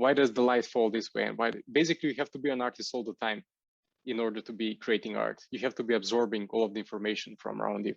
why does the light fall this way? And why? Basically, you have to be an artist all the time in order to be creating art. You have to be absorbing all of the information from around you.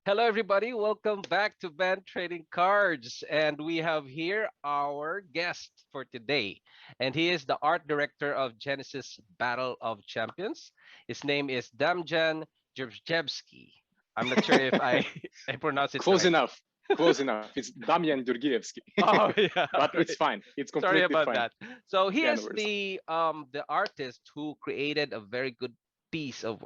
Hello, everybody. Welcome back to Band Trading Cards. And we have here our guest for today. And he is the art director of Genesis Battle of Champions. His name is Damjan Gjorgievski. I'm not sure if I pronounce it Close right. enough. Close enough. It's Damjan Gjorgievski. Oh, yeah. But right. it's fine. It's completely Sorry about fine. that. So he Yeah, is no worries. the artist who created a very good piece of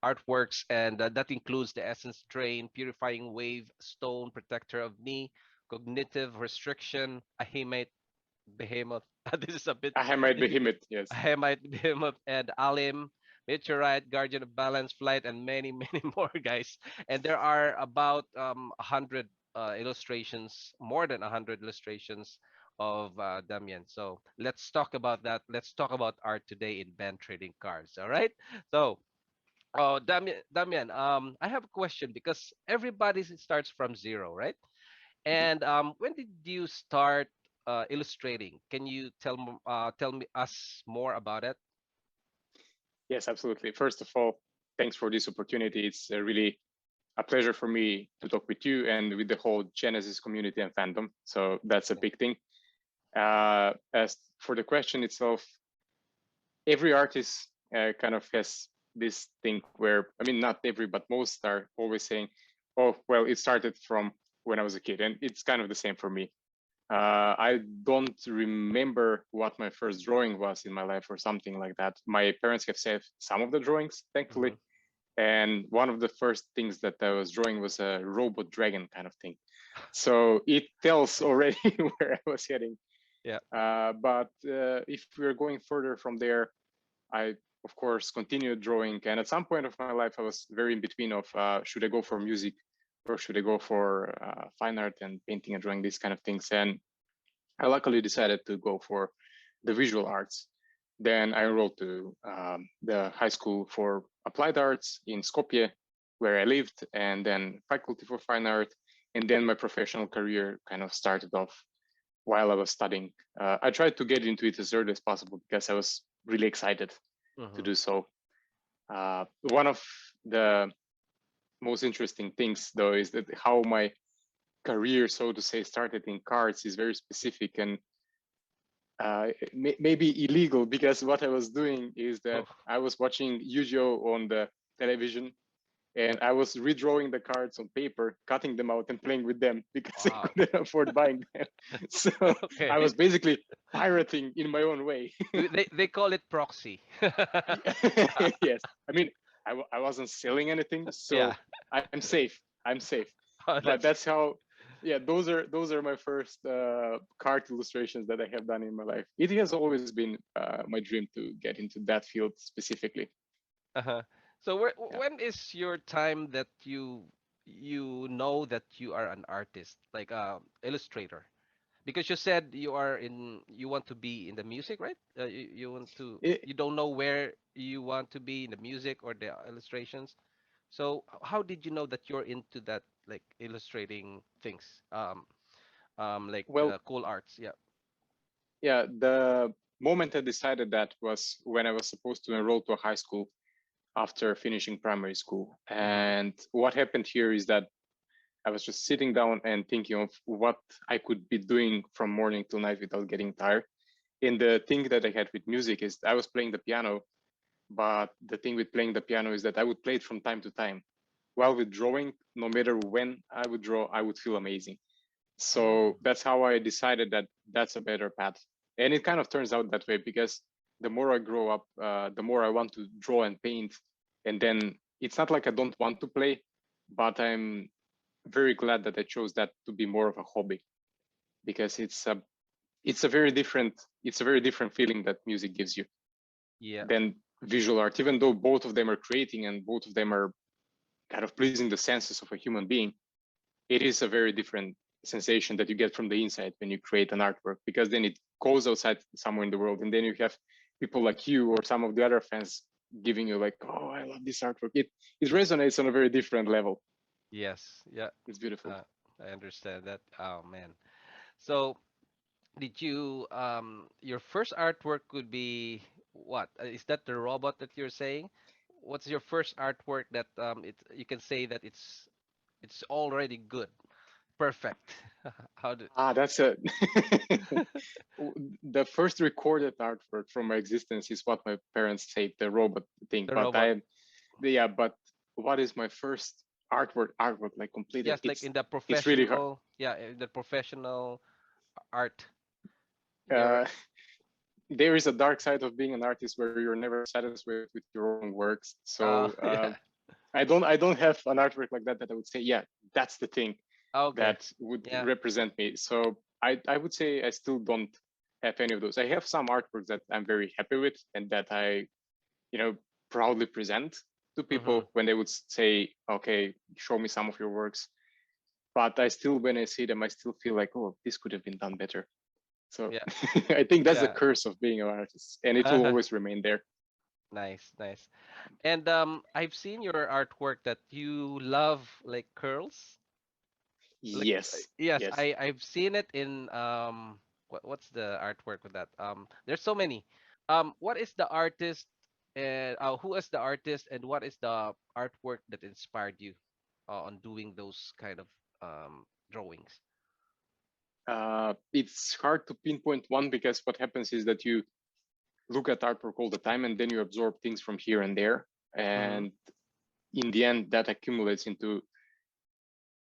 artworks, and that includes the essence drain, purifying wave, stone, protector of knee, cognitive restriction, ahimite behemoth. This is a bit I might be difficult. him. Yes. Ahimite behemoth and alim, meteorite, guardian of balance, flight, and many, many more, guys. And there are about 100 illustrations, more than 100 illustrations of Damien. So let's talk about that. Let's talk about art today in Band Trading Cards. All right. So oh, Damian, I have a question because everybody starts from zero, right? And when did you start illustrating? Can you tell me us more about it? Yes, absolutely. First of all, thanks for this opportunity. It's really a pleasure for me to talk with you and with the whole Genesis community and fandom. So that's a big thing. As for the question itself, every artist kind of has this thing where, I mean, not every, but most are always saying, oh, well, it started from when I was a kid. And it's kind of the same for me. I don't remember what my first drawing was in my life or something like that. My parents have saved some of the drawings, thankfully. Mhm. And one of the first things that I was drawing was a robot dragon kind of thing. So it tells already where I was heading. Yeah. But if we're going further from there, I, of course, continued drawing. And at some point of my life, I was very in between of should I go for music or should I go for fine art and painting and drawing, these kind of things. And I luckily decided to go for the visual arts. Then I enrolled to the high school for applied arts in Skopje, where I lived, and then faculty for fine art. And then my professional career kind of started off while I was studying. I tried to get into it as early as possible because I was really excited to Mhm. do so. One of the most interesting things, though, is that how my career, so to say, started in cards is very specific and maybe illegal, because what I was doing is that Oh, I was watching Yu-Gi-Oh on the television and I was redrawing the cards on paper, cutting them out and playing with them because I wow. couldn't afford buying them. So Okay. I was basically pirating in my own way. They call it proxy. Yes, I mean, I wasn't selling anything, Yeah. so I'm safe. I'm safe. Oh, But that's that's how. Yeah, those are my first card illustrations that I have done in my life. It has always been my dream to get into that field specifically. uh-huh. So where, Yeah. when is your time that you know that you are an artist, like illustrator? Because you said you want to be in the music, right? You want to It, you don't know where you want to be in the music or the illustrations. So how did you know that you're into that, like illustrating things, like well, cool arts? Yeah. yeah, the moment I decided that was when I was supposed to enroll to a high school after finishing primary school. Mm-hmm. And what happened here is that I was just sitting down and thinking of what I could be doing from morning till night without getting tired. And the thing that I had with music is I was playing the piano, but the thing with playing the piano is that I would play it from time to time. While with drawing, no matter when I would draw, I would feel amazing. Mm. So that's how I decided that that's a better path. And it kind of turns out that way because the more I grow up, the more I want to draw and paint. And then it's not like I don't want to play, but I'm very glad that I chose that to be more of a hobby, because it's a very different feeling that music gives you Yeah. than visual art, even though both of them are creating and both of them are kind of pleasing the senses of a human being. it is a very different sensation that you get from the inside when you create an artwork, because then it goes outside somewhere in the world, and then you have people like you or some of the other fans giving you like, oh, I love this artwork. It resonates on a very different level. Yes, yeah, It's beautiful. uh, I understand that. Oh man. So did you your first artwork could be what? Is that the robot that you're saying? What's your first artwork that it you can say that it's already good, perfect? How do That's a the first recorded artwork from my existence is what my parents say, the robot thing. the But robot? yeah, but what is my first artwork like completed? Yes, like in the It's really hard. professional, yeah, in the professional art. Your Uh, there is a dark side of being an artist where you're never satisfied with your own works. So yeah. I don't have an artwork like that I would say, yeah, that's the thing Okay. that would Yeah. represent me. So I would say I still don't have any of those. I have some artworks that I'm very happy with and that I, you know, proudly present to Mm-hmm. people when they would say, okay, show me some of your works. But I still, when I see them, I still feel like, oh, this could have been done better. So Yeah. I think that's the Yeah. curse of being an artist, and it will always remain there. Nice, nice. And I've seen your artwork that you love like curls. Like Yes, yes, yes. I've seen it in what's the artwork with that? There's so many. What is the artist and who is the artist and what is the artwork that inspired you on doing those kind of drawings? It's hard to pinpoint one because what happens is that you look at artwork all the time and then you absorb things from here and there. Mm-hmm. And in the end, that accumulates into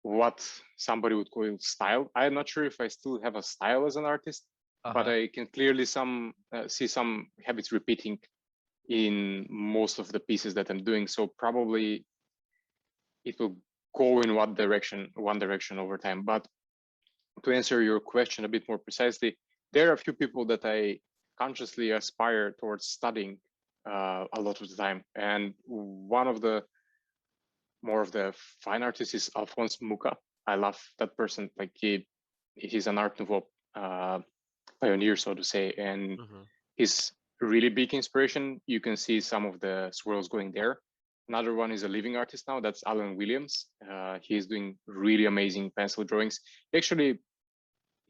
what somebody would call style. I'm not sure if I still have a style as an artist, but Uh-huh. I can clearly see some habits repeating in most of the pieces that I'm doing. So probably it will go in one direction over time. But to answer your question a bit more precisely, there are a few people that I consciously aspire towards studying a lot of the time. And one of the more of the fine artists is Alphonse Mucha. I love that person. Like he's an Art Nouveau pioneer, so to say, and Mm-hmm. he's really big inspiration. You can see some of the swirls going there. Another one is a living artist now. That's Alan Williams. He is doing really amazing pencil drawings. He actually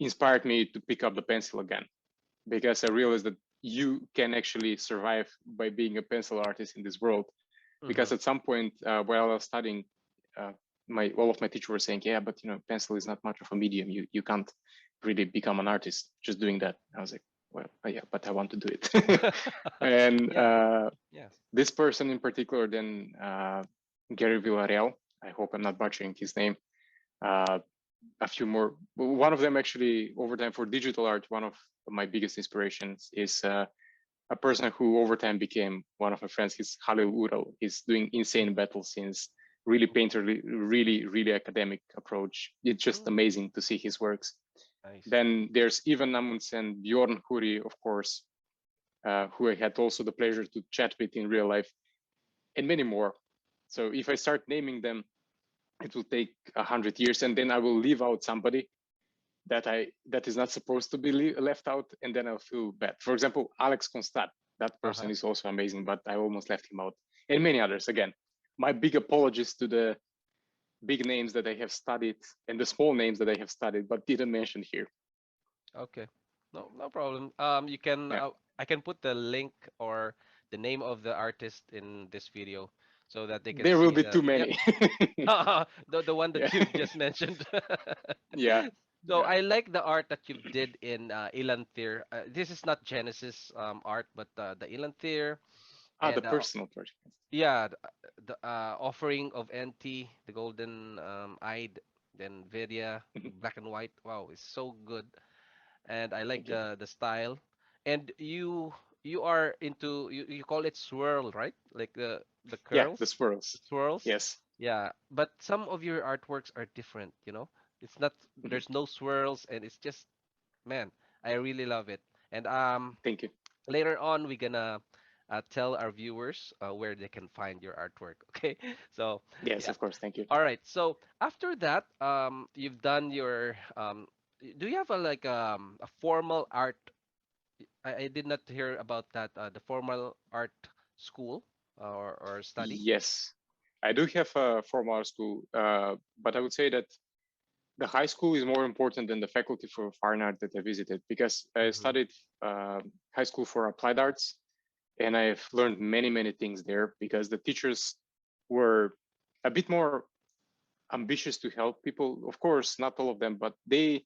inspired me to pick up the pencil again because I realized that you can actually survive by being a pencil artist in this world. Mm-hmm. Because at some point while I was studying, uh, my all of my teachers were saying, "Yeah, but pencil is not much of a medium. You can't really become an artist just doing that." I was like, "Well, yeah, but I want to do it." And Yeah. Yeah. this person in particular, then Gary Villarreal. I hope I'm not butchering his name. Uh, a few more. One of them actually over time for digital art. One of my biggest inspirations is a person who over time became one of my friends. He's Halil Ural. He's doing insane battles since really painterly, really, really academic approach. It's just Mm, amazing to see his works. nice. Then there's Ivan Amundsen, Bjorn Huri, of course, who I had also the pleasure to chat with in real life, and many more. So if I start naming them, it will take 100 years, and then I will leave out somebody that is not supposed to be left out, and then I'll feel bad. For example, Alex Constat, that person Uh-huh. is also amazing, but I almost left him out, and many others. Again, my big apologies to the big names that I have studied and the small names that I have studied but didn't mention here. Okay. No, no problem. You can Yeah, I can put the link or the name of the artist in this video so that they can there will see be the too yep. many. The one Yeah, that you just mentioned. yeah, So yeah. I like the art that you did in Ilanthir. This is not Genesis art, but the Ilanthir The and personal project. yeah, the offering of NT, the golden eyed, then Vidya, Mhm. black and white. Wow, it's so good, and I like Thank you. the style. And you are into you call it swirl, right? Like the Yeah, the curls, the swirls. swirls. Yes. Yeah, but some of your artworks are different, It's not Mhm. there's no swirls and it's just man, I really love it. And Thank you. later on we're gonna tell our viewers where they can find your artwork. Okay, so Yes, yeah. of course. Thank you. All right. So after that, you've done your do you have a formal art? I did not hear about that. The formal art school or study. Yes, I do have a formal school, but I would say that the high school is more important than the faculty for fine art that I visited, because I Mm-hmm. studied high school for applied arts, and I've learned many, many things there because the teachers were a bit more ambitious to help people. Of course, not all of them, but they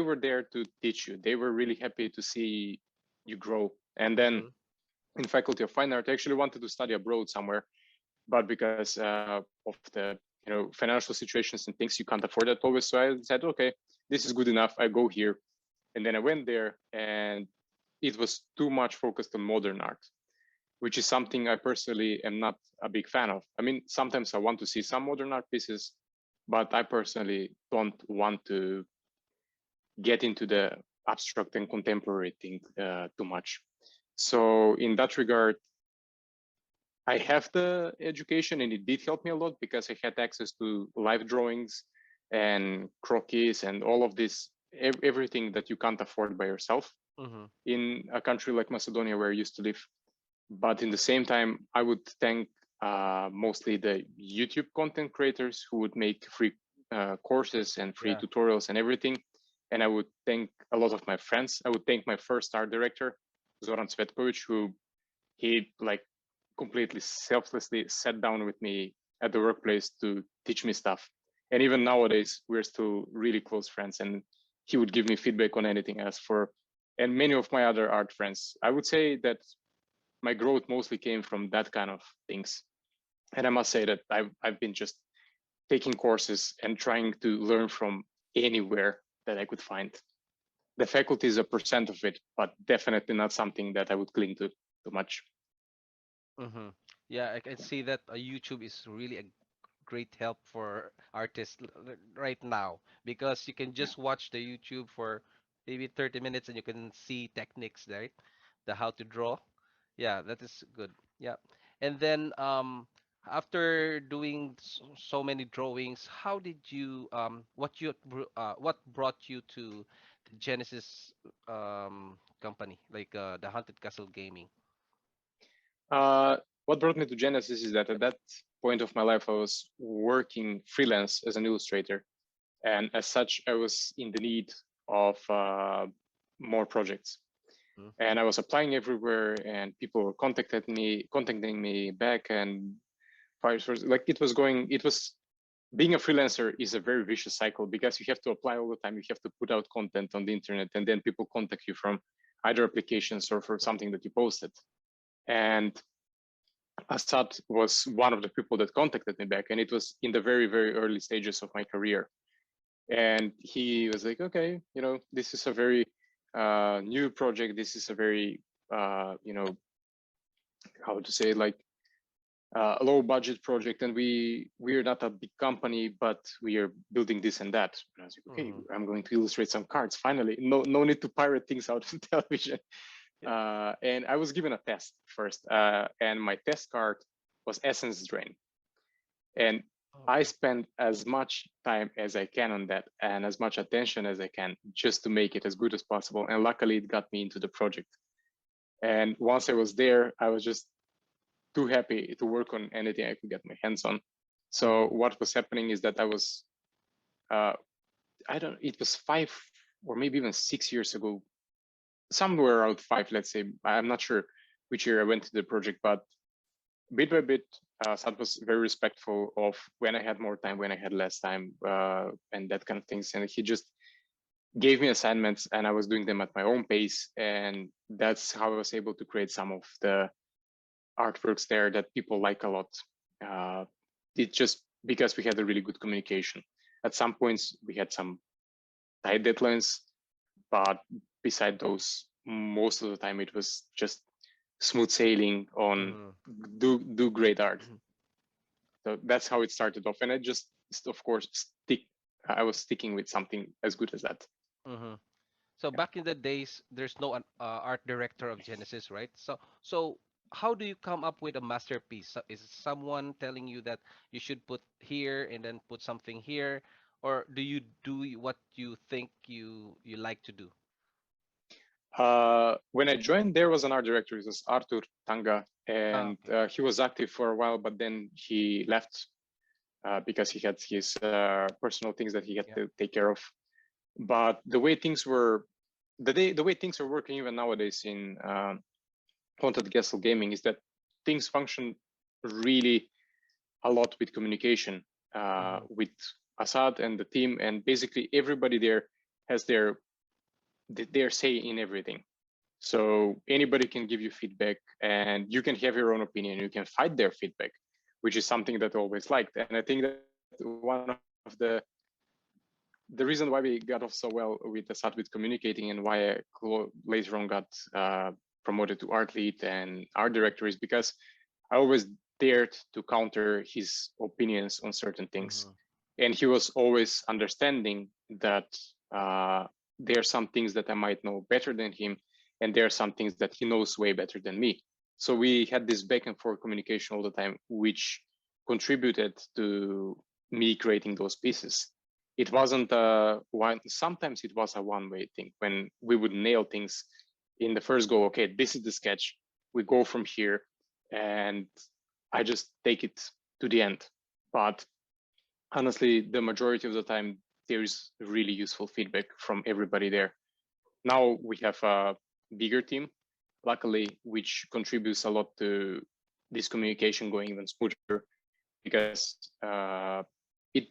were there to teach you. They were really happy to see you grow. And then Mm-hmm. in faculty of fine art, I actually wanted to study abroad somewhere, but because of the financial situations and things, you can't afford that always. So I said, okay, this is good enough. I go here, and then I went there, and it was too much focused on modern art, which is something I personally am not a big fan of. I mean, sometimes I want to see some modern art pieces, but I personally don't want to get into the abstract and contemporary thing too much. So in that regard, I have the education, and it did help me a lot because I had access to live drawings and croquis and all of this, everything that you can't afford by yourself Mm-hmm. in a country like Macedonia where I used to live. But in the same time, I would thank mostly the YouTube content creators who would make free courses and free Yeah. tutorials and everything. And I would thank a lot of my friends. I would thank my first art director, Zoran Cvetkovic, who he like completely selflessly sat down with me at the workplace to teach me stuff. And even nowadays, we're still really close friends, and he would give me feedback on anything I asked for. And many of my other art friends, I would say that my growth mostly came from that kind of things. And I must say that I've been just taking courses and trying to learn from anywhere that I could find. The faculty is a percent of it, but definitely not something that I would cling to too much. Mm-hmm. Yeah, I can see that YouTube is really a great help for artists right now because you can just watch the YouTube for maybe 30 minutes and you can see techniques there, the how to draw. Yeah, that is good. Yeah. And then after doing so many drawings, how did you what brought you to the Genesis company, like the Haunted Castle Gaming? What brought me to Genesis is that at that point of my life, I was working freelance as an illustrator. And as such, I was in the need of more projects. Mm-hmm. And I was applying everywhere, and people were contacting me back, and vice versa. Like it was being a freelancer is a very vicious cycle because you have to apply all the time. You have to put out content on the internet, and then people contact you from either applications or for something that you posted. And Assad was one of the people that contacted me back, and it was in the very, very early stages of my career. And he was like, okay, this is a very new project. This is a very, how to say, like a low budget project, and we're not a big company, but we are building this and that. And I was like, okay, Mm-hmm. I'm going to illustrate some cards finally. No need to pirate things out of television. Yeah. And I was given a test first, and my test card was Essence Drain. And I Okay. spend as much time as I can on that and as much attention as I can just to make it as good as possible. And luckily, it got me into the project. And once I was there, I was just too happy to work on anything I could get my hands on. So Mm-hmm. what was happening is that I was, uh, it was 5 or maybe even 6 years ago, somewhere around five, let's say. I'm not sure which year I went to the project, but bit by bit, Sad was very respectful of when I had more time, when I had less time, and that kind of things. And he just gave me assignments, and I was doing them at my own pace. And that's how I was able to create some of the artworks there that people like a lot. Uh, it just because we had a really good communication. At some points, we had some tight deadlines, but beside those, most of the time it was just smooth sailing on Mm-hmm. do great art. So that's how it started off, and I just, of course, I was sticking with something as good as that. Mm-hmm. So Yeah. back in the days, there's no art director of Genesis, right? So how do you come up with a masterpiece? Is it someone telling you that you should put here and then put something here, or do you do what you think you like to do? When I joined, there was an art director. It was Artur Tanga, Ah, and okay. he was active for a while, but then he left because he had his personal things that he had Yeah. to take care of. But the way things were, the way things are working even nowadays in Haunted Castle Gaming is that things function really a lot with communication Mm-hmm. with Assad and the team, and basically everybody there has their say in everything. So anybody can give you feedback, and you can have your own opinion. You can fight their feedback, which is something that I always liked. And I think that one of the reason why we got off so well with Assad with communicating, and why I later on got promoted to art lead and art director, is because I always dared to counter his opinions on certain things. Mm-hmm. And he was always understanding that there are some things that I might know better than him, and there are some things that he knows way better than me. So we had this back and forth communication all the time, which contributed to me creating those pieces. It wasn't a one, sometimes it was a one-way thing when we would nail things in the first go. Okay, this is the sketch. We go from here, and I just take it to the end. But honestly, the majority of the time, there is really useful feedback from everybody there. Now we have a bigger team, luckily, which contributes a lot to this communication going even smoother, because it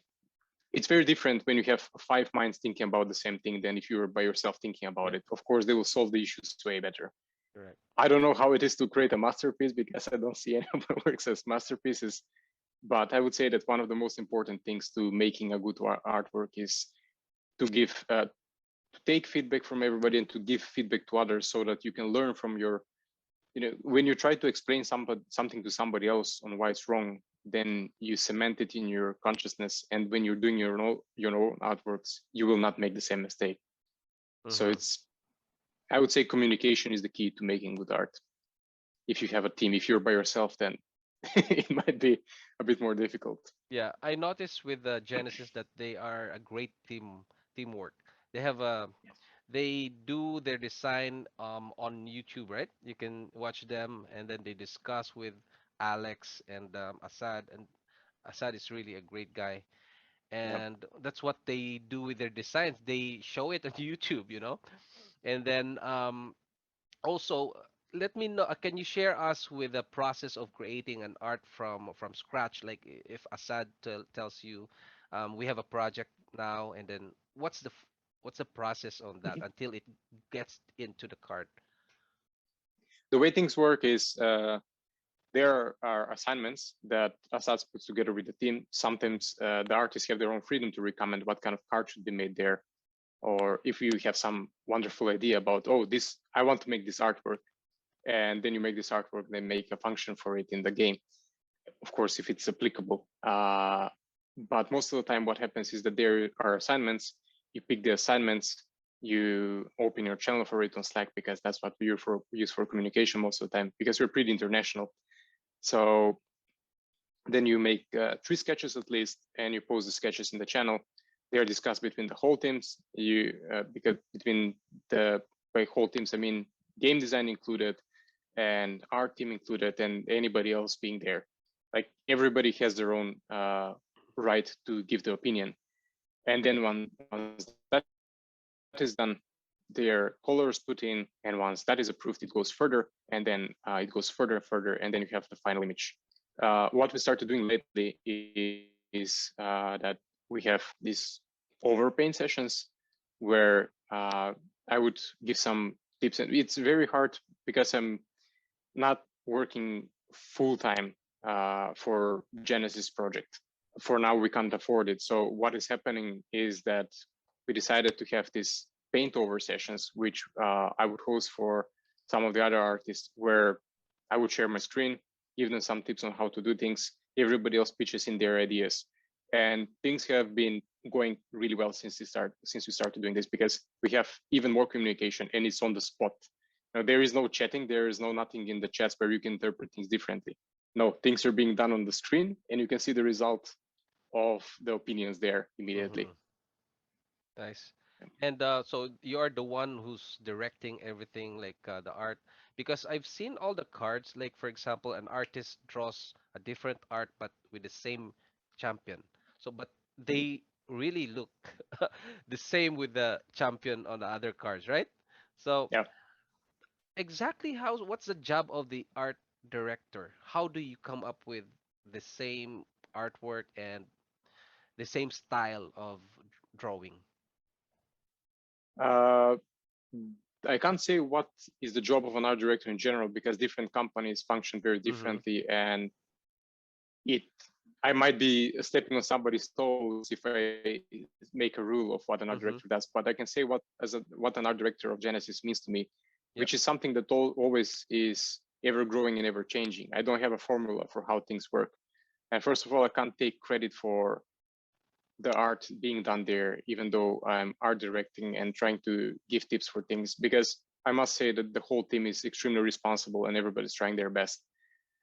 it's very different when you have 5 minds thinking about the same thing than if you're by yourself thinking about Yeah. it. Of course, they will solve the issues way better. Correct. I don't know how it is to create a masterpiece, because I don't see any of my works as masterpieces. But I would say that one of the most important things to making a good artwork is to give, to take feedback from everybody and to give feedback to others, so that you can learn from your, when you try to explain something to somebody else on why it's wrong, then you cement it in your consciousness. And when you're doing your own artworks, you will not make the same mistake. So Mm-hmm. it's, I would say communication is the key to making good art. If you have a team, if you're by yourself, then it might be a bit more difficult. Yeah, I noticed with Genesis that they are a great teamwork. They have a they do their design on YouTube, right? You can watch them and then they discuss with Alex and Assad, and Assad is really a great guy. Yeah. And that's what they do with their designs. They show it on YouTube, you know? And then also let me know, can you share us with the process of creating an art from scratch, like if Assad tells you we have a project now, and then what's the process on that Mhm. until it gets into the card? The way things work is there are assignments that Assad puts together with the team. Sometimes the artists have their own freedom to recommend what kind of card should be made there. Or if you have some wonderful idea about, oh, this, I want to make this artwork, and then you make this artwork, then make a function for it in the game. Of course, if it's applicable. But most of the time, what happens is that there are assignments. You pick the assignments, you open your channel for it on Slack, because that's what we use for communication most of the time, because we're pretty international. So then you make 3 sketches at least, and you post the sketches in the channel. They are discussed between the whole teams. Because between the, by whole teams, I mean game design included, and art team included, and anybody else being there. Like everybody has their own right to give the opinion. And then once that is done, their colors put in, and once that is approved, it goes further, and then it goes further and further, and then you have the final image. What we started doing lately is that we have these overpaint sessions where I would give some tips, and it's very hard because I'm not working full time for Genesis project. For now, we can't afford it. So what is happening is that we decided to have these paint over sessions, which I would host for some of the other artists, where I would share my screen, give them some tips on how to do things. Everybody else pitches in their ideas, and things have been going really well since we started doing this, because we have even more communication, and it's on the spot. Now, there is no chatting, there is no nothing in the chats where you can interpret things differently. No, things are being done on the screen, and you can see the result of the opinions there immediately. Mm-hmm. Nice. And so you are the one who's directing everything, like the art, because I've seen all the cards. Like for example, an artist draws a different art but with the same champion. So, but they really look the same with the champion on the other cards, right? So, Yeah. exactly what's the job of the art director? How do you come up with the same artwork and the same style of drawing? Uh, I can't say what is the job of an art director in general because different companies function very Mm-hmm. differently, and it I might be stepping on somebody's toes if I make a rule of what an art director Mm-hmm. does. But I can say what an art director of Genesis means to me, Yep. which is something that always is ever growing and ever changing. I don't have a formula for how things work. And first of all, I can't take credit for the art being done there, even though I'm art directing and trying to give tips for things, because I must say that the whole team is extremely responsible and everybody's trying their best.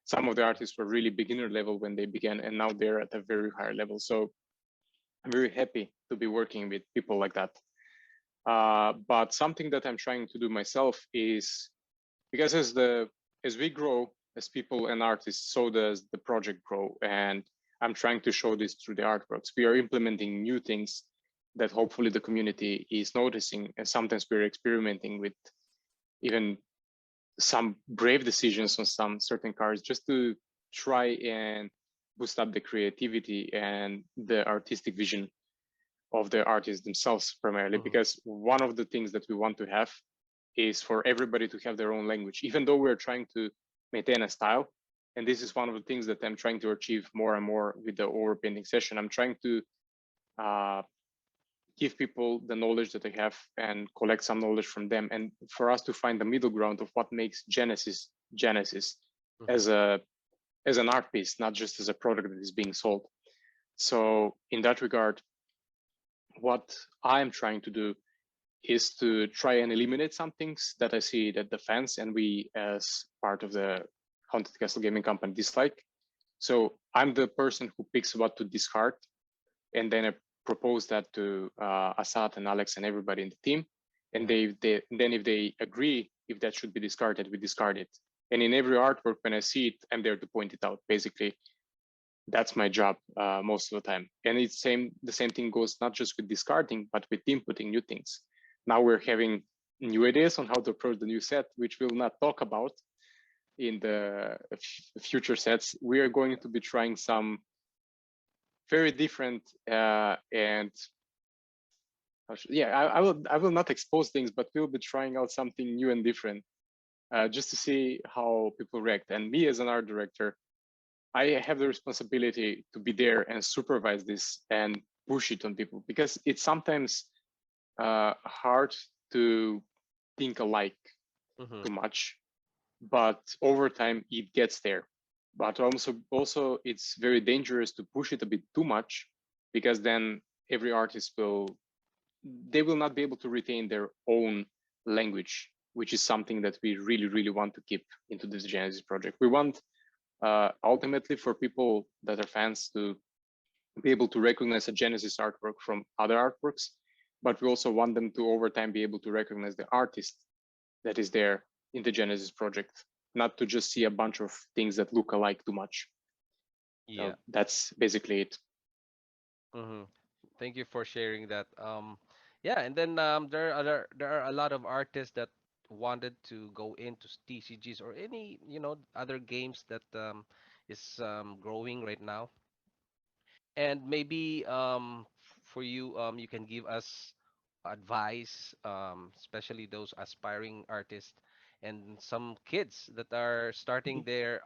Some of the artists were really beginner level when they began, and now they're at a very high level. So I'm very happy to be working with people like that. But something that I'm trying to do myself is, because as we grow as people and artists, so does the project grow. And I'm trying to show this through the artworks. We are implementing new things that hopefully the community is noticing. And sometimes we're experimenting with even some brave decisions on some certain cards just to try and boost up the creativity and the artistic vision of the artists themselves primarily, Mm-hmm. because one of the things that we want to have is for everybody to have their own language, even though we're trying to maintain a style. And this is one of the things that I'm trying to achieve more and more with the overpainting session. I'm trying to uh, give people the knowledge that I have and collect some knowledge from them, and for us to find the middle ground of what makes Genesis Mm-hmm. as a as an art piece, not just as a product that is being sold. So in that regard, what I'm trying to do is to try and eliminate some things that I see that the fans and we as part of the Haunted Castle Gaming Company dislike. So I'm the person who picks what to discard, and then I propose that to Asad and Alex and everybody in the team. And Yeah. then if they agree if that should be discarded, we discard it. And in every artwork, when I see it, I'm there to point it out. Basically, that's my job most of the time. And the same thing goes not just with discarding, but with inputting new things. Now we're having new ideas on how to approach the new set, which we'll not talk about in the future sets. We are going to be trying some very different and I will not expose things, but we'll be trying out something new and different just to see how people react. And me as an art director, I have the responsibility to be there and supervise this and push it on people, because it's sometimes hard to think alike Mm-hmm. too much, but over time it gets there. But also it's very dangerous to push it a bit too much, because then every artist will not be able to retain their own language, which is something that we really want to keep into this Genesis project. We want ultimately for people that are fans to be able to recognize a Genesis artwork from other artworks, but we also want them to over time be able to recognize the artist that is there in the Genesis project, not to just see a bunch of things that look alike too much. Yeah. So that's basically it. Mm-hmm. Thank you for sharing that. Yeah, and then there are a lot of artists that wanted to go into TCGs or any, other games that is growing right now. And maybe for you, you can give us advice, especially those aspiring artists and some kids that are starting their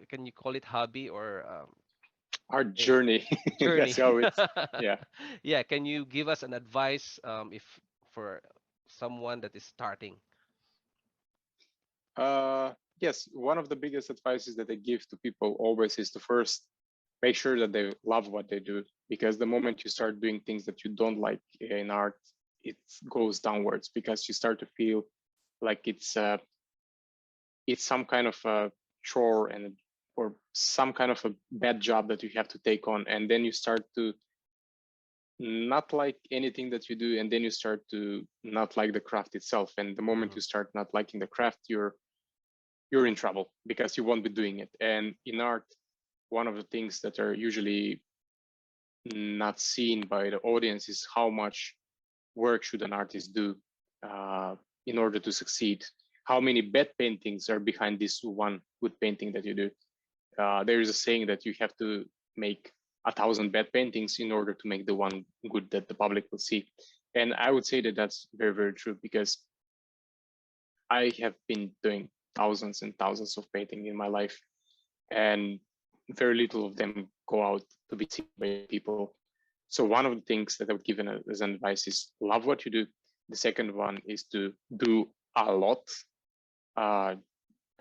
can you call it hobby or Our a journey, journey? that's how it's, yeah. Yeah, can you give us an advice if for someone that is starting? Yes, one of the biggest advices that I give to people always is to first make sure that they love what they do, because the moment you start doing things that you don't like in art, it goes downwards, because you start to feel like it's some kind of a chore, and or some kind of a bad job that you have to take on, and then you start to not like anything that you do, and then you start to not like the craft itself. And the moment you start not liking the craft, you're in trouble, because you won't be doing it. And in art, one of the things that are usually not seen by the audience is how much work should an artist do uh, in order to succeed. How many bad paintings are behind this one good painting that you do? There is a saying that you have to make 1,000 bad paintings in order to make the one good that the public will see. And I would say that that's very, very true, because I have been doing thousands and thousands of painting in my life, and very little of them go out to be seen by people. So one of the things that I would give as an advice is love what you do. The second one is to do a lot. Uh,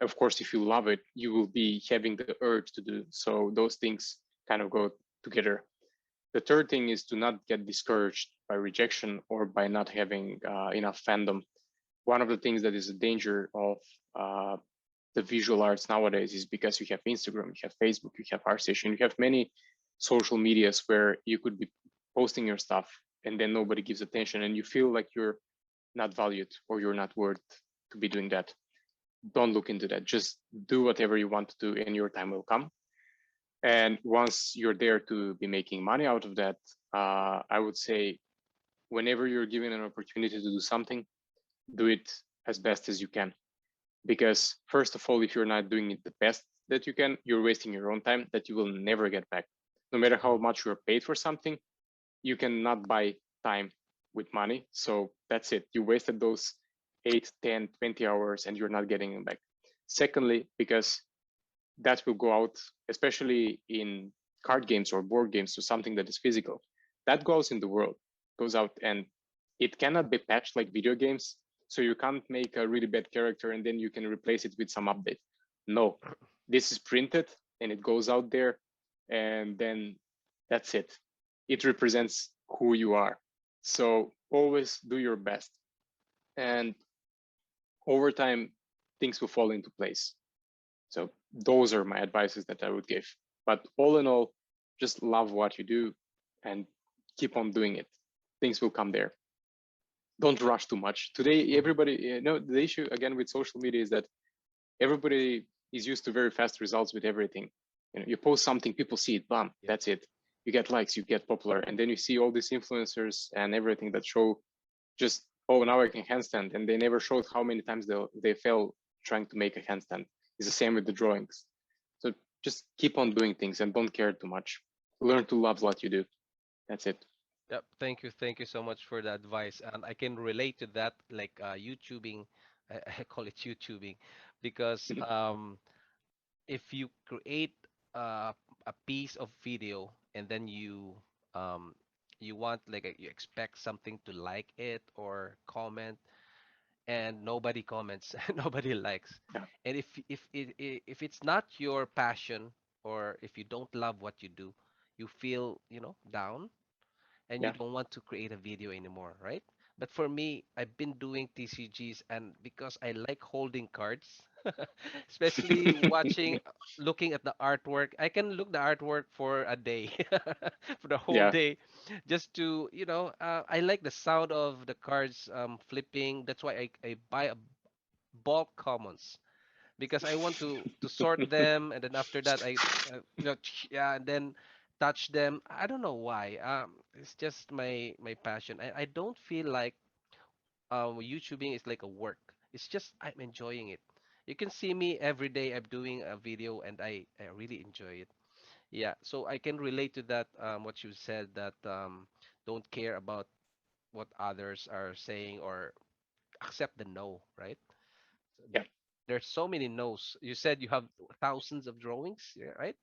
of course, if you love it, you will be having the urge to do. So those things kind of go together. The third thing is to not get discouraged by rejection or by not having enough fandom. One of the things that is a danger of the visual arts nowadays is because you have Instagram, you have Facebook, you have ArtStation, you have many social medias where you could be posting your stuff and then nobody gives attention, and you feel like you're not valued or you're not worth to be doing that. Don't look into that. Just do whatever you want to do and your time will come. And once you're there to be making money out of that, I would say whenever you're given an opportunity to do something, do it as best as you can. Because first of all, if you're not doing it the best that you can, you're wasting your own time that you will never get back. No matter how much you're paid for something, you cannot buy time with money. So that's it. You wasted those 8, 10, 20 hours and you're not getting them back. Secondly, because that will go out, especially in card games or board games, so something that is physical, that goes in the world, goes out, and it cannot be patched like video games. So you can't make a really bad character and then you can replace it with some update. No, this is printed and it goes out there, and then that's it. It represents who you are. So always do your best. And over time, things will fall into place. So those are my advices that I would give. But all in all, just love what you do and keep on doing it. Things will come there. Don't rush too much. Today, everybody, the issue again with social media is that everybody is used to very fast results with everything. You post something, people see it, bam, that's it. You get likes, you get popular, and then you see all these influencers and everything that show just, oh, now I can handstand, and they never showed how many times they fell trying to make a handstand. It's the same with the drawings. So just keep on doing things and don't care too much. Learn to love what you do. That's it. Yep. Thank you so much for the advice. And I can relate to that, like YouTubing. I call it YouTubing because if you create a piece of video and then um, you want like you expect something to like it or comment, and nobody comments, nobody likes, Yeah, and if it's not your passion or if you don't love what you do, you feel down and you yeah, don't want to create a video anymore, right? But for me, I've been doing TCGs, and because I like holding cards, especially looking at the artwork, I can look the artwork for a day, for the whole yeah, day, just to, I like the sound of the cards flipping. That's why I buy a bulk commons because I want to sort them, and then after that yeah, and then touch them. I don't know why. It's just my passion. I don't feel like YouTubing is like a work. It's just I'm enjoying it. You can see me every day. I'm doing a video, and I really enjoy it. Yeah, so I can relate to that. What you said that don't care about what others are saying or accept the no, right? yeah. There's so many no's. You said you have thousands of drawings, yeah, right?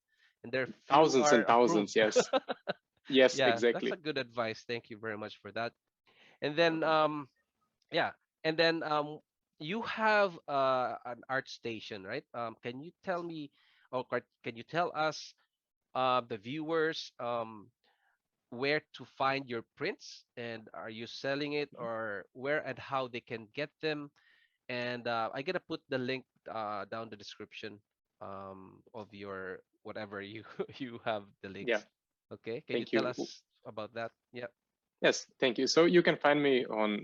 And there few Thousands are and thousands. approved. Yes, yes, Yeah, that's a exactly. good advice. Thank you very much for that. And then Welcome. yeah, and then you have an art station, right? Can you tell me, or can you tell us the viewers where to find your prints, and are you selling it, or where and how they can get them. And I gotta put the link down the description of your whatever you you have the Yeah, links. Okay, can you thank tell you. us about that? Yeah. Yes, thank you. So you can find me on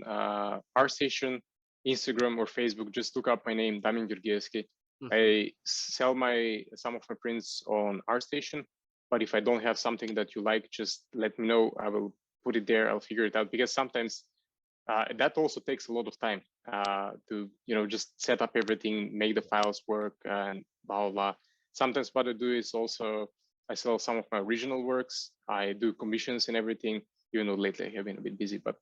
ArtStation, Instagram, or Facebook. Just look up my name, Damjan Gjorgievski. Mm-hmm. I sell some of my prints on ArtStation, but if I don't have something that you like, just let me know. I will put it there. I'll figure it out, because sometimes that also takes a lot of time to just set up everything, make the files work, and blah blah blah. Sometimes what I do is also I sell some of my original works. I do commissions and everything. Lately I have been a bit busy, but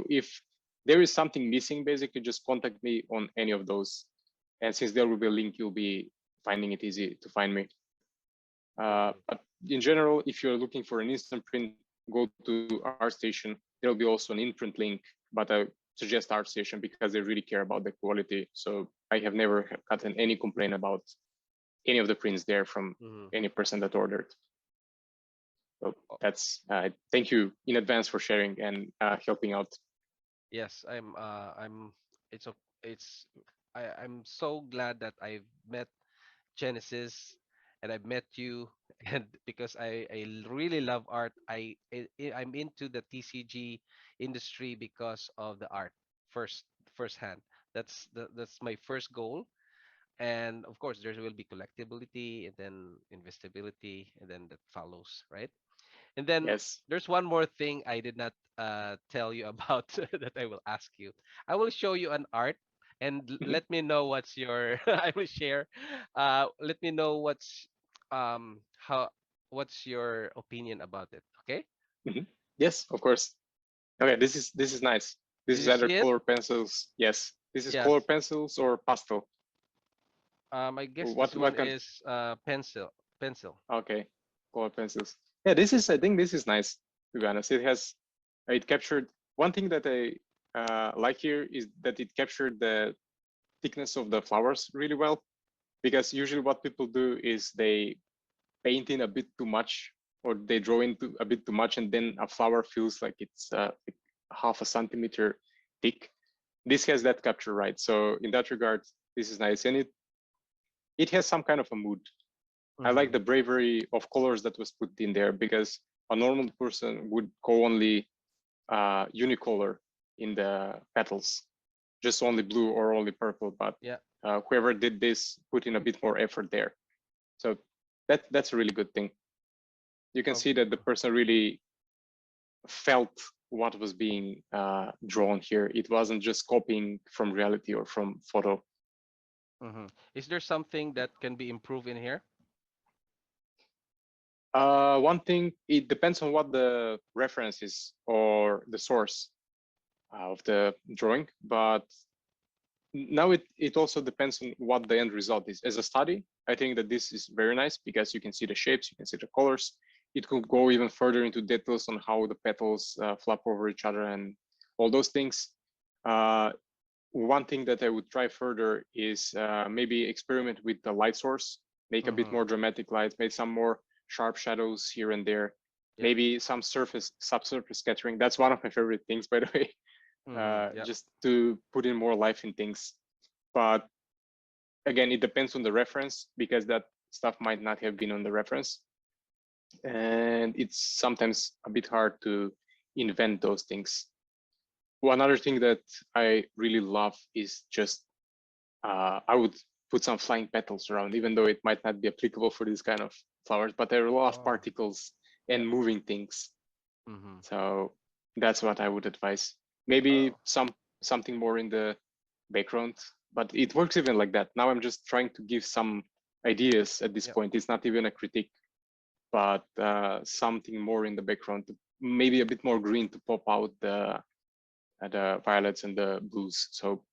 if there is something missing, basically just contact me on any of those. And since there will be a link, you'll be finding it easy to find me. Mm-hmm. But in general, if you're looking for an instant print, go to ArtStation. There'll be also an in-print link, but I suggest ArtStation because they really care about the quality. So I have never gotten any complaint about any of the prints there from Mm-hmm. any person that ordered. So Oh, that's thank you in advance for sharing and helping out. yes, I'm it's a it's I'm so glad that I've met Genesis, and I've met you, and because I really love art. I'm into the TCG industry because of the art firsthand. That's my first goal. And of course there will be collectability, and then investability, and then that follows, right? And then Yes. there's one more thing I did not tell you about that I will ask you. I will show you an art, and Mhm, let me know what's your I will share. Let me know how what's your opinion about it. Okay? mhm. Yes, of course. Okay, this is nice. This Did is you either see it? color pencils. Yes, this is color Yes. pencils or pastel. I guess What this one what kind? is pencil. Pencil. Okay, color pencils. Yeah, I think this is nice, to be honest. It captured one thing that I like here is that it captured the thickness of the flowers really well. Because usually what people do is they paint in a bit too much, or they draw into a bit too much, and then a flower feels like it's like half a centimeter thick. This has that capture right. So in that regard, this is nice, and it has some kind of a mood. I like Mm-hmm. the bravery of colors that was put in there, because a normal person would go only unicolor in the petals, just only blue or only purple. But Yeah. whoever did this put in a bit more effort there. So that's a really good thing. You can Oh. see that the person really felt what was being drawn here. It wasn't just copying from reality or from photo. Mm-hmm. Is there something that can be improved in here? One thing, it depends on what the reference is or the source of the drawing, but now it also depends on what the end result is. As a study, I think that this is very nice because you can see the shapes, you can see the colors. It could go even further into details on how the petals flap over each other and all those things. Uh, One thing that I would try further is maybe experiment with the light source, make a bit Mm-hmm. more dramatic light, make some more sharp shadows here and there, Yep. maybe some subsurface scattering. That's one of my favorite things, by the way, Mm-hmm. Yep. just to put in more life in things. But again, it depends on the reference because that stuff might not have been on the reference. And it's sometimes a bit hard to invent those things. One other thing that I really love is just I would put some flying petals around, even though it might not be applicable for this kind of flowers, but there are a lot of Oh. particles Yep. and moving things. Mm-hmm. So that's what I would advise. Maybe Oh. something more in the background, but it works even like that. Now I'm just trying to give some ideas at this Yep. point. It's not even a critique, but something more in the background, maybe a bit more green to pop out the violets and the blues. So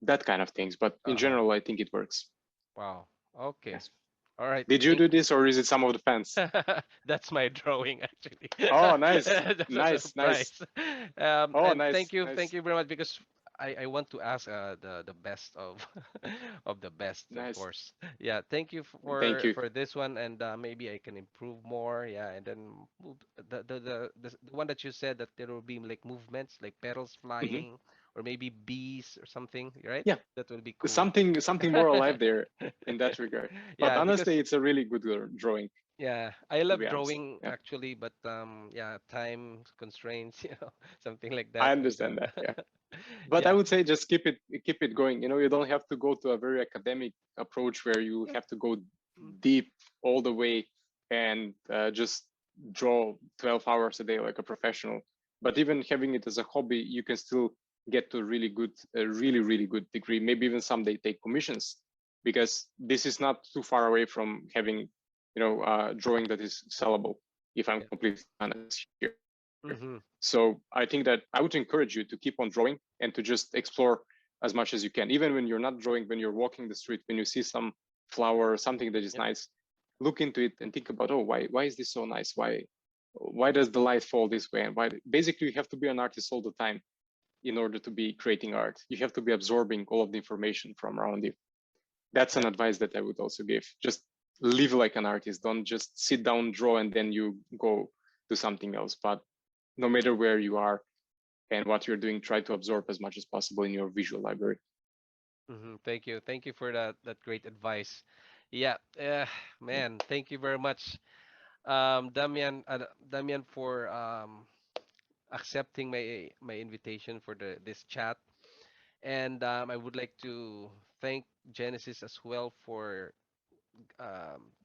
that kind of things. But in Uh-huh. general, I think it works. Wow. Okay. Yes. All right. Did you Thank do this, or is it some of the fans? That's my drawing actually. Oh, nice, That's a nice, nice. surprise. Oh, And nice, thank nice. you very much because I want to ask the best of of the best, of Nice. course. Yeah, thank you Thank you. for this one, and maybe I can improve more. Yeah, and then the one that you said that there will be like movements, like petals Hmm. flying, or maybe bees or something, right? Yeah, That will be cool. something more alive there in that regard. But Yeah, honestly, because it's a really good drawing, yeah, I to love be honest. drawing Yeah, actually, but yeah, time constraints, something like I that, and understand that. Yeah. But I yeah. would say just keep it going. You don't have to go to a very academic approach where you have to go Mm, deep all the way and just draw 12 hours a day like a professional. But even having it as a hobby, you can still get to a really good degree. Maybe even someday take commissions, because this is not too far away from having, drawing that is sellable. If I'm yeah. completely honest here. Mm-hmm. So I think that I would encourage you to keep on drawing and to just explore as much as you can. Even when you're not drawing, when you're walking the street, when you see some flower or something that is Yep. nice, look into it and think about, oh, why is this so nice? Why does the light fall this way? And why? Basically, you have to be an artist all the time in order to be creating art. You have to be absorbing all of the information from around you. That's an Yep. advice that I would also give. Just live like an artist. Don't just sit down, draw, and then you go do something else. But no matter where you are and what you're doing, try to absorb as much as possible in your visual library. Mm-hmm. Thank you for that great advice. Yeah, man, thank you very much, Damian, for accepting my invitation for the this chat. And I would like to thank Genesis as well for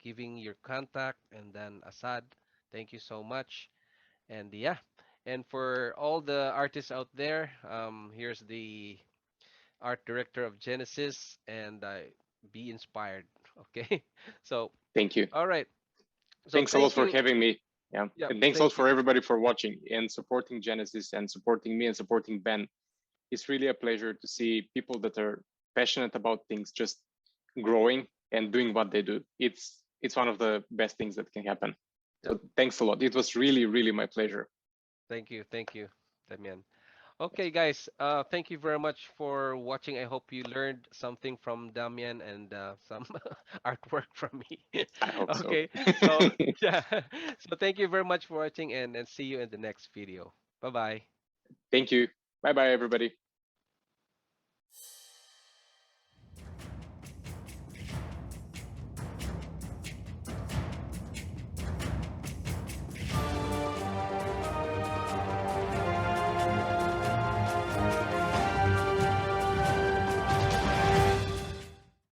giving your contact, and then Assad, thank you so much. And yeah, and for all the artists out there, here's the art director of Genesis, and be inspired. Okay, so Thank you. all right, so Thanks a lot thank for you. having me. Yeah. Yep, And thanks a lot thank you. for everybody for watching and supporting Genesis and supporting me and supporting Ben. It's really a pleasure to see people that are passionate about things just growing and doing what they do. It's one of the best things that can happen. Yep, So thanks a lot. It was really my pleasure. thank you, Damian. Okay, guys, thank you very much for watching. I hope you learned something from Damian and some artwork from me. I hope so. Okay, so yeah, so thank you very much for watching, and see you in the next video. Bye bye. Thank you. Bye bye, everybody.